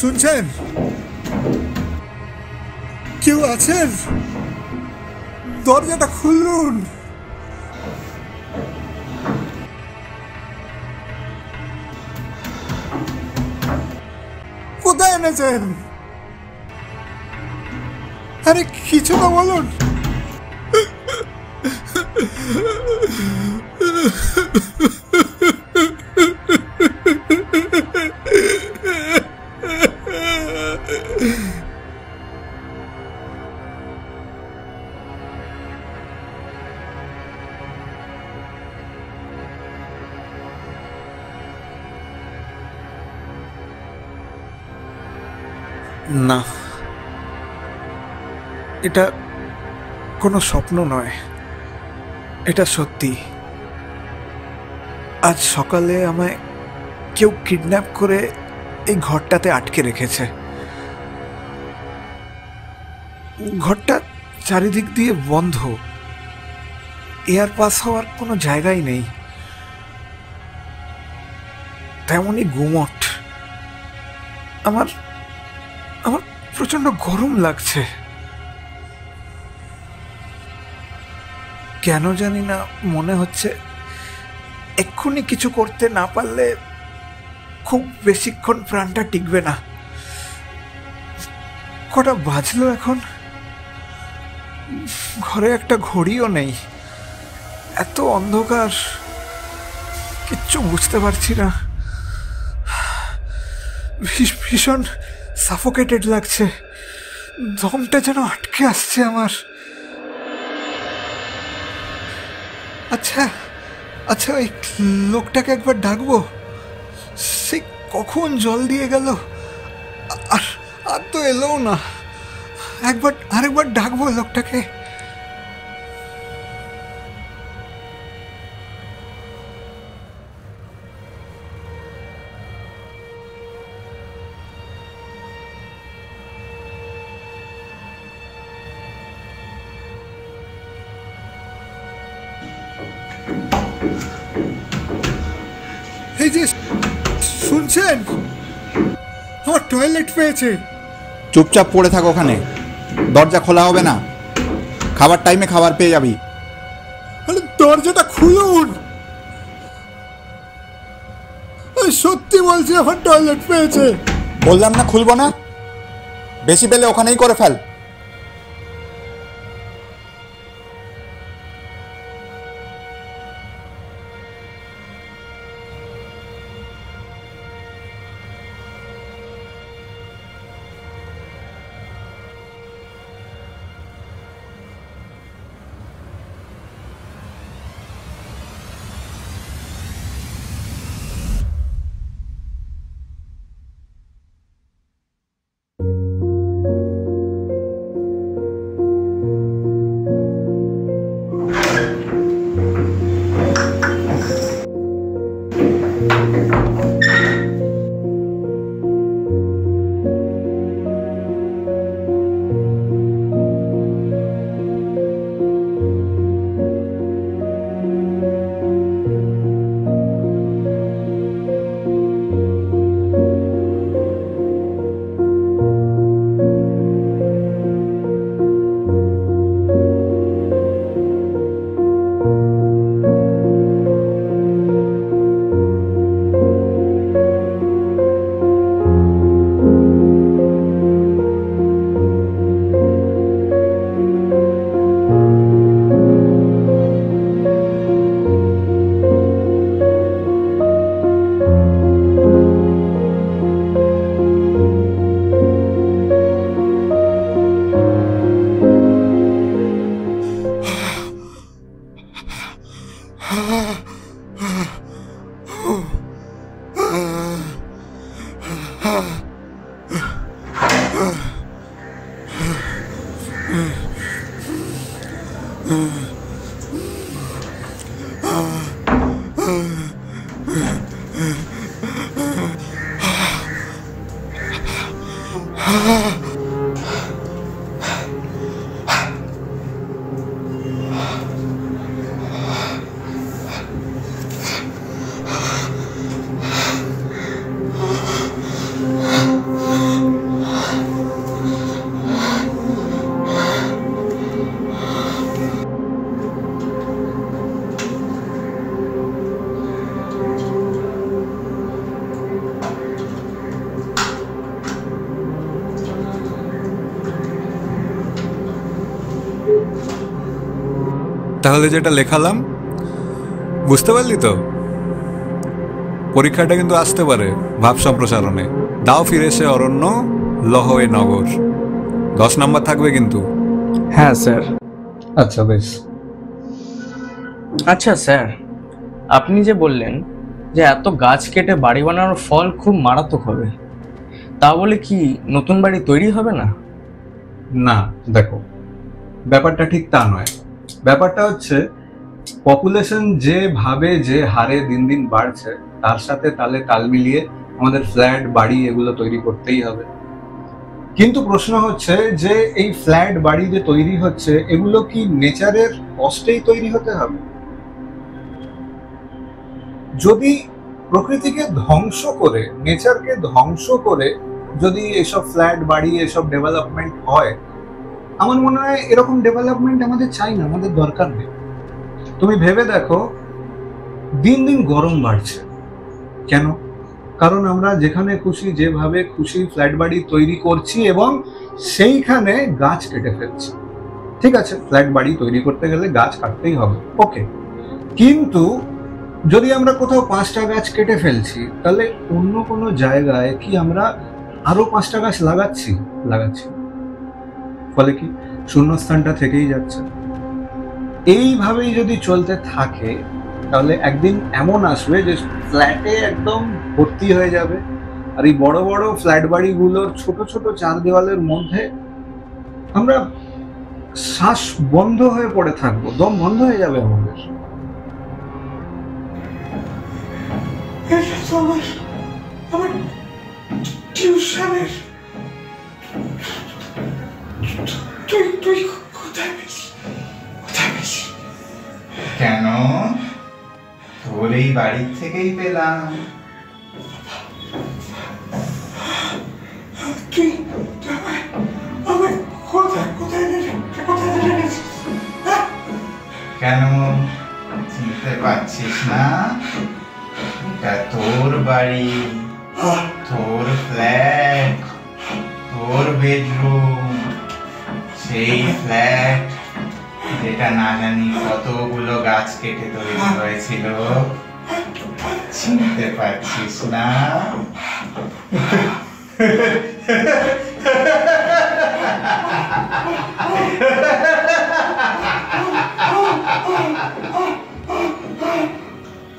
শুনছেন? কেউ আছেন? দরজাটা খুলুন। কোথায় এনেছেন? আরে কিছু না বলুন। না, এটা কোনো স্বপ্ন নয়, এটা সত্যি। আজ সকালে আমায় কেউ কিডন্যাপ করে এই ঘরটাতে আটকে রেখেছে। ঘরটা চারিদিক দিয়ে বন্ধ, এয়ার পাস হওয়ার কোনো জায়গাই নেই, তেমনই গুমট। আমার আমার প্রচন্ড গরম লাগছে। কেন জানি না মনে হচ্ছে এক্ষুনি কিছু করতে না পারলে খুব বেশিক্ষণ প্রাণটা টিকবে না। কটা বাজলো এখন? ঘরে একটা ঘড়িও নেই, এত অন্ধকার, কিচ্ছু বুঝতে পারছি না। ভীষণ সাফোকেটেড লাগছে, দমটা যেন আটকে আসছে আমার। আচ্ছা আচ্ছা, ওই লোকটাকে একবার ডাকবো। সে কখন জল দিয়ে গেল, আর তো এলো না। আরেকবার ডাকবো লোকটাকে। এই যে শুনছেন, আমার টয়লেট পেয়েছে। চুপচাপ পড়ে থাকো ওখানে, দরজা খোলা হবে না। খাবার টাইমে খাবার পেয়ে যাবি। দরজাটা খুলুন। সত্যি বলছি, আমার টয়লেট পেয়েছে। বললাম না খুলবো না, বেশি পেলে ওখানেই করে ফেল। তাহলে যেটা লেখালাম বুঝতে পারলি তো? পরীক্ষাটা কিন্তু আসতে পারে ভাব সম্প্রসারণে। দাও ফিরে সে অরণ্য, লহয়ে নগর। 10 নম্বর থাকবে কিন্তু। হ্যাঁ স্যার। আচ্ছা বেশ। আচ্ছা স্যার, আপনি যে বললেন যে এত গাছ কেটে বাড়ি বানানোর ফল খুব মারাত্মক হবে, তা বলে কি নতুন বাড়ি তৈরি হবে না? না দেখো, ব্যাপারটা ঠিক তা নয়। ব্যাপারটা হচ্ছে পপুলেশন যেভাবে যে হারে দিন দিন বাড়ছে তার সাথে তাল মিলিয়ে আমাদের ফ্ল্যাট বাড়ি এগুলো তৈরি করতেই হবে। কিন্তু প্রশ্ন হচ্ছে যে এই ফ্ল্যাট বাড়ি যে তৈরি হচ্ছে এগুলো কি নেচারের কষ্টেই তৈরি হতে হবে? যদি প্রকৃতিকে ধ্বংস করে, নেচারকে ধ্বংস করে যদি এসব ফ্ল্যাট বাড়ি এসব ডেভেলপমেন্ট হয়, আমার মনে হয় এরকম ডেভেলপমেন্ট আমাদের চাই না, আমাদের দরকার নেই। তুমি ভেবে দেখো, দিন দিন গরম বাড়ছে কেন? কারণ আমরা যেখানে খুশি যেভাবে খুশি ফ্ল্যাট বাড়ি তৈরি করছি এবং সেইখানে গাছ কেটে ফেলছি। ঠিক আছে, ফ্ল্যাট বাড়ি তৈরি করতে গেলে গাছ কাটতেই হবে, ওকে, কিন্তু যদি আমরা কোথাও 5টা গাছ কেটে ফেলছি, তাহলে অন্য কোনো জায়গায় কি আমরা আরো 5টা গাছ লাগাচ্ছি? ফলে কি শূন্যস্থানটা থেকেই যাচ্ছে। এইভাবেই যদি চলতে থাকে তাহলে একদিন এমন আসবে যে ফ্ল্যাটে একদম ভর্তি হয়ে যাবে, আর এই বড় বড় ফ্ল্যাট বাড়িগুলোর ছোট ছোট চার দেওয়ালের মধ্যে আমরা শ্বাস বন্ধ হয়ে পড়ে থাকবো, দম বন্ধ হয়ে যাবে আমাদের। আমার টিউশনের তুই কোথায় পেয়েছিস? কেন? তোর এই বাড়ির থেকেই পেলাম। তুই আমার কোথায় কেন চিনতে পারছিস না? এটা তোর বাড়ি, তোর ফ্ল্যাট, তোর বেডরুম, সেই ফ্ল্যাট যেটা না জানি কতগুলো গাছ কেটে তৈরি হয়েছিল। চিনতে পারছিস না?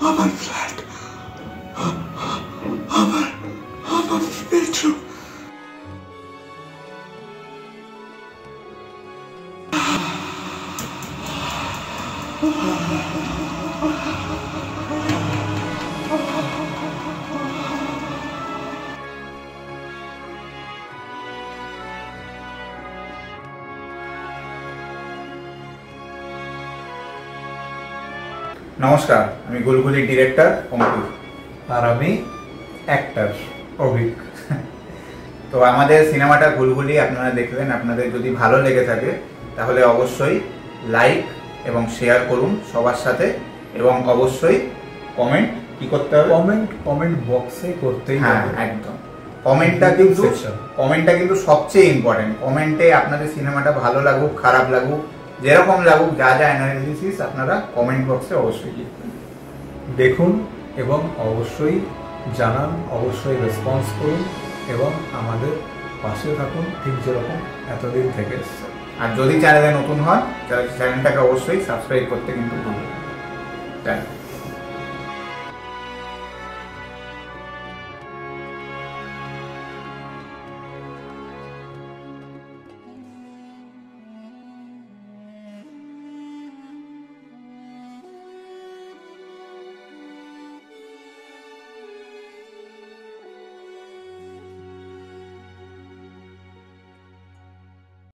আমার ফ্ল্যাট, আমার বেডরুম। নমস্কার, আমি গুলগুলির ডিরেক্টর অঙ্কুর, আর আমি অ্যাক্টর অভিক। তো আমাদের সিনেমাটা গুলগুলি আপনারা দেখলেন। আপনাদের যদি ভালো লেগে থাকে তাহলে অবশ্যই লাইক এবং শেয়ার করুন সবার সাথে, এবং অবশ্যই কমেন্ট কি করতে হবে? কমেন্ট বক্সে করতেই হবে। হ্যাঁ, একদম। কমেন্টটা কিন্তু সবচেয়ে ইম্পর্টেন্ট। কমেন্টে আপনাদের সিনেমাটা ভালো লাগুক খারাপ লাগুক যেরকম লাগুক, যা যা অ্যানালিসিস আপনারা কমেন্ট বক্সে অবশ্যই লিখুন, দেখুন এবং অবশ্যই জানান, অবশ্যই রেসপন্স করুন এবং আমাদের পাশে থাকুন ঠিক যেরকম এতদিন থেকে এসছে। আর যদি চ্যানেলে নতুন হয় তাহলে চ্যানেলটাকে অবশ্যই সাবস্ক্রাইব করতে কিন্তু ভুলবেন না। টাটা।